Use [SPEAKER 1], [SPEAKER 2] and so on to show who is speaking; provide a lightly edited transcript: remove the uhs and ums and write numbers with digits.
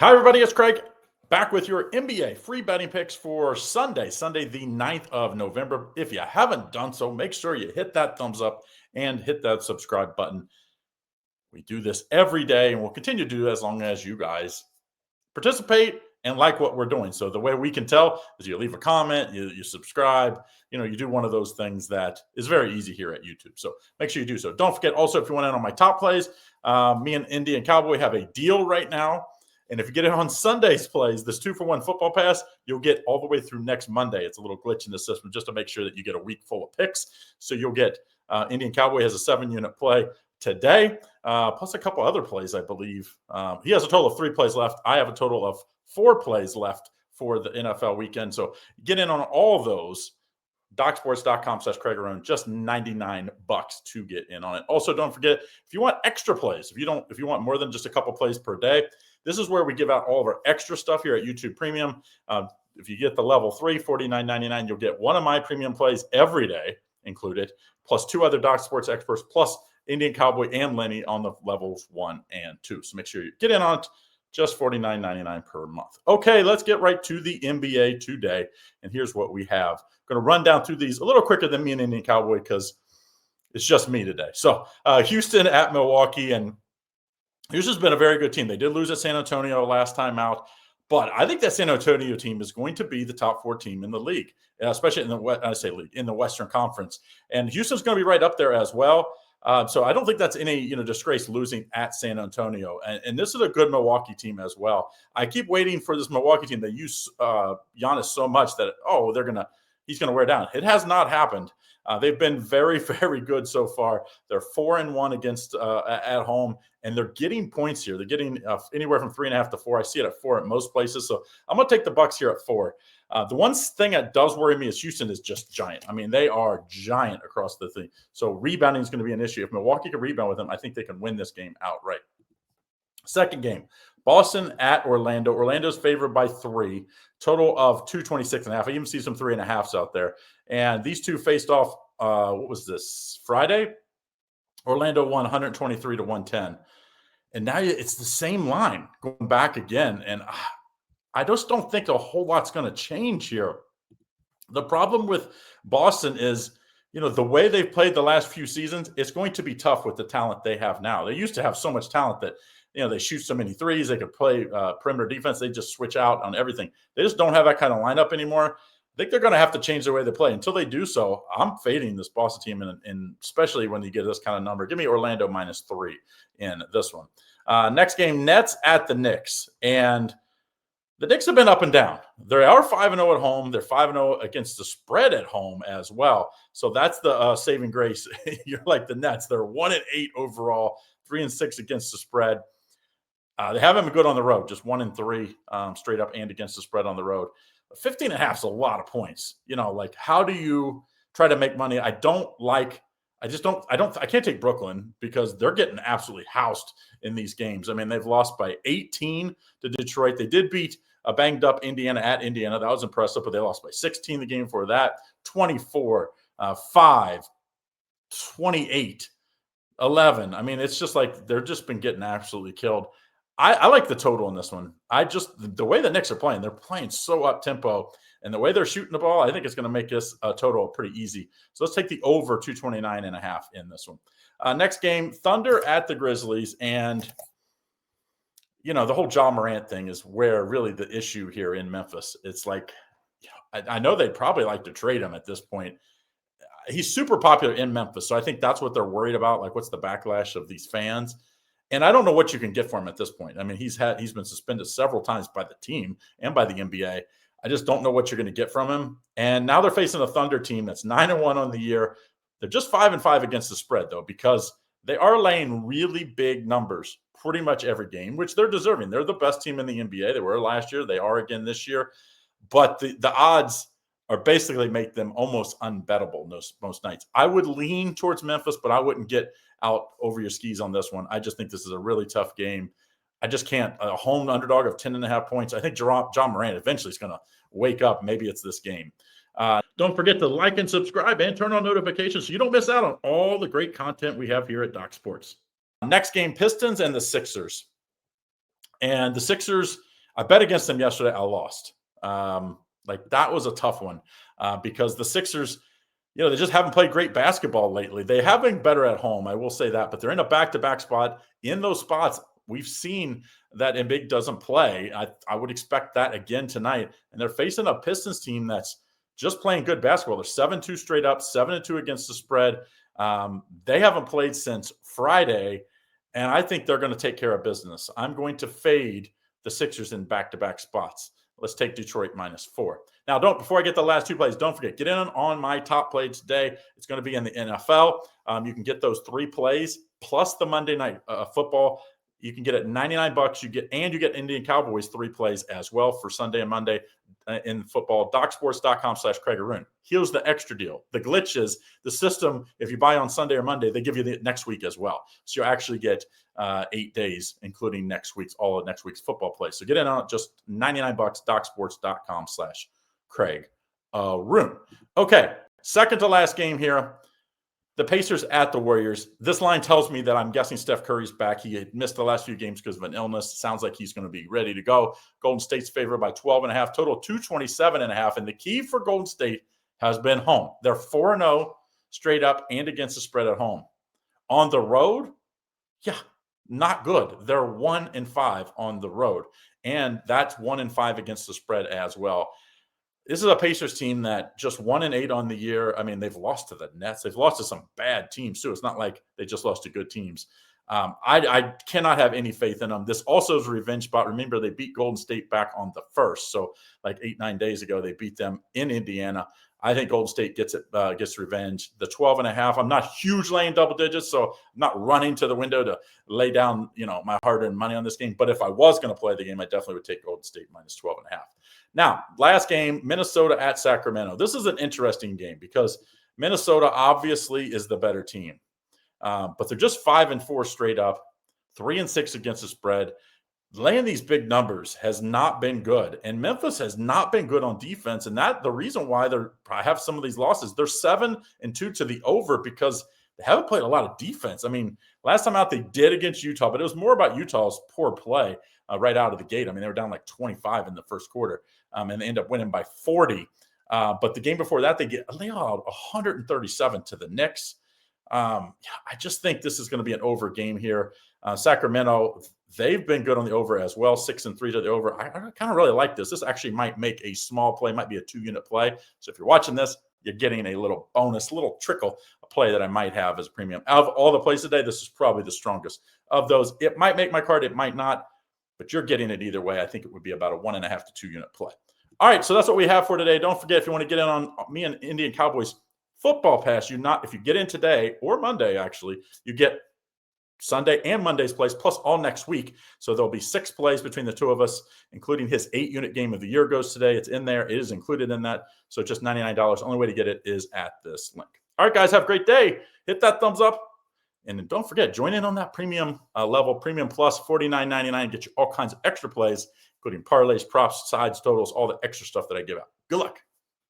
[SPEAKER 1] Hi, everybody. It's Craig back with your NBA free betting picks for Sunday, the 9th of November. If you haven't done so, make sure you hit that thumbs up and hit that subscribe button. We do this every day and we'll continue to do it as long as you guys participate and like what we're doing. So the way we can tell is you leave a comment, you subscribe, you do one of those things that is very easy here at YouTube. So make sure you do so. Don't forget also, if you want in on my top plays, me and Indy and Cowboy have a deal right now. And if you get it on Sunday's plays, this 2-for-1 football pass, you'll get all the way through next Monday. It's a little glitch in the system just to make sure that you get a week full of picks. So you'll get Indian Cowboy has a 7-unit play today, plus a couple other plays, I believe. He has a total of 3 plays left. I have a total of 4 plays left for the NFL weekend. So get in on all of those. DocSports.com/Craig Arun, just $99 to get in on it. Also, don't forget, if you want extra plays, if you want more than just a couple plays per day, this is where we give out all of our extra stuff here at YouTube Premium. If you get the level 3, $49.99, you'll get one of my premium plays every day included, plus 2 other Doc Sports experts, plus Indian Cowboy and Lenny on the levels 1 and 2. So make sure you get in on it. Just $49.99 per month. Okay, let's get right to the NBA today. And here's what we have. I'm going to run down through these a little quicker than me and Indian Cowboy because it's just me today. So Houston at Milwaukee, and Houston's been a very good team. They did lose at San Antonio last time out, but I think that San Antonio team is going to be the top 4 team in the league, especially in the Western Conference. And Houston's going to be right up there as well. So I don't think that's any disgrace losing at San Antonio. And this is a good Milwaukee team as well. I keep waiting for this Milwaukee team. They use Giannis so much that he's gonna wear down. It has not happened. They've been very, very good so far. They're 4-1 against at home, and they're getting points here. They're getting anywhere from 3.5 to 4. I see it at 4 at most places. So I'm gonna take the Bucks here at 4. The one thing that does worry me is Houston is just giant. I mean, they are giant across the thing. So rebounding is going to be an issue. If Milwaukee can rebound with them, I think they can win this game outright. Second game, Boston at Orlando. Orlando's favored by 3, total of 226.5. I even see some 3.5s out there. And these two faced off, what was this, Friday? Orlando won 123 to 110. And now it's the same line going back again. And I just don't think a whole lot's going to change here. The problem with Boston is, the way they've played the last few seasons, it's going to be tough with the talent they have now. They used to have so much talent that, they shoot so many threes. They could play perimeter defense. They just switch out on everything. They just don't have that kind of lineup anymore. I think they're going to have to change the way they play. Until they do so, I'm fading this Boston team, and especially when you get this kind of number. Give me Orlando -3 in this one. Next game, Nets at the Knicks. And the Knicks have been up and down. They are 5-0 at home. They're 5-0 against the spread at home as well. So that's the saving grace. You're like the Nets. They're 1-8 overall, 3-6 against the spread. They haven't been good on the road, just 1-3 straight up and against the spread on the road. 15.5 is a lot of points. How do you try to make money? I can't take Brooklyn because they're getting absolutely housed in these games. I mean, they've lost by 18 to Detroit. They did beat a banged up Indiana at Indiana. That was impressive, but they lost by 16 the game before that. 24, 5, 28, 11. I mean, it's just like they're just been getting absolutely killed. I like the total in this one. The way the Knicks are playing, they're playing so up tempo, and the way they're shooting the ball, I think it's going to make this total pretty easy. So let's take the over 229.5 in this one. Next game, Thunder at the Grizzlies, and the whole Ja Morant thing is where really the issue here in Memphis. It's like, I know they'd probably like to trade him at this point. He's super popular in Memphis, so I think that's what they're worried about. Like, what's the backlash of these fans? And I don't know what you can get for him at this point. I mean, he's been suspended several times by the team and by the NBA. I just don't know what you're going to get from him. And now they're facing a Thunder team that's 9-1 on the year. They're just 5-5 against the spread, though, because they are laying really big numbers pretty much every game, which they're deserving. They're the best team in the NBA. They were last year. They are again this year. But the odds are basically make them almost unbettable most nights. I would lean towards Memphis, but I wouldn't get out over your skis on this one. I just think this is a really tough game. I just can't. A home underdog of 10.5 points. I think Ja Morant eventually is going to wake up. Maybe it's this game. Don't forget to like and subscribe and turn on notifications so you don't miss out on all the great content we have here at Doc Sports. Next game, Pistons and the Sixers. And the Sixers I bet against them yesterday. I lost. Like that was a tough one because the Sixers, they just haven't played great basketball lately. They have been better at home, I will say that, but they're in a back-to-back spot. In those spots, we've seen that Embiid doesn't play. I would expect that again tonight. And they're facing a Pistons team that's just playing good basketball. They're 7-2 straight up, 7-2 against the spread. They haven't played since Friday, and I think they're going to take care of business. I'm going to fade the Sixers in back-to-back spots. Let's take Detroit -4. Now, before I get the last two plays, don't forget, get in on my top play today. It's going to be in the NFL. You can get those 3 plays plus the Monday night football. You can get it $99. You get Indian Cowboys 3 plays as well for Sunday and Monday in football. DocSports.com/Craig Arun. Here's the extra deal. The glitch is the system. If you buy on Sunday or Monday, they give you the next week as well. So you actually get 8 days, including all of next week's football plays. So get in on it, just $99. DocSports.com/Craig Arun. Okay, second to last game here. The Pacers at the Warriors. This line tells me that I'm guessing Steph Curry's back. He had missed the last few games because of an illness. Sounds like he's going to be ready to go. Golden State's favored by 12.5, total 227.5. And the key for Golden State has been home. They're 4-0 straight up and against the spread at home. On the road, not good. They're 1-5 on the road. And that's 1-5 against the spread as well. This is a Pacers team that just 1-8 on the year. I mean, they've lost to the Nets. They've lost to some bad teams, too. It's not like they just lost to good teams. I cannot have any faith in them. This also is a revenge spot. Remember, they beat Golden State back on the 1st. So like 8-9 days ago, they beat them in Indiana. I think Golden State gets revenge. The 12.5, I'm not huge laying double digits, so I'm not running to the window to lay down, my hard-earned money on this game. But if I was going to play the game, I definitely would take Golden State -12.5. Now, last game, Minnesota at Sacramento. This is an interesting game because Minnesota obviously is the better team. But they're just 5-4 straight up, 3-6 against the spread. Laying these big numbers has not been good. And Memphis has not been good on defense. And the reason why I have some of these losses, they're 7-2 to the over because they haven't played a lot of defense. I mean, last time out they did against Utah, but it was more about Utah's poor play right out of the gate. I mean, they were down like 25 in the first quarter, and they end up winning by 40. But the game before that, they allowed 137 to the Knicks. I just think this is going to be an over game here. Sacramento, they've been good on the over as well, 6-3 to the over. I kind of really like this. This actually might make a small play, might be a 2-unit play. So if you're watching this, you're getting a little bonus, little trickle, a play that I might have as a premium. Out of all the plays today, this is probably the strongest of those. It might make my card, it might not, but you're getting it either way. I think it would be about a 1.5 to 2-unit play. All right, so that's what we have for today. Don't forget, if you want to get in on me and Indian Cowboys football pass, if you get in today or Monday, actually, you get Sunday and Monday's plays plus all next week. So there'll be 6 plays between the two of us, including his 8-unit game of the year goes today. It's in there. It is included in that. So just $99. Only way to get it is at this link. All right, guys, have a great day. Hit that thumbs up. And then don't forget, join in on that premium level, Premium Plus, $49.99. Get you all kinds of extra plays, including parlays, props, sides, totals, all the extra stuff that I give out. Good luck.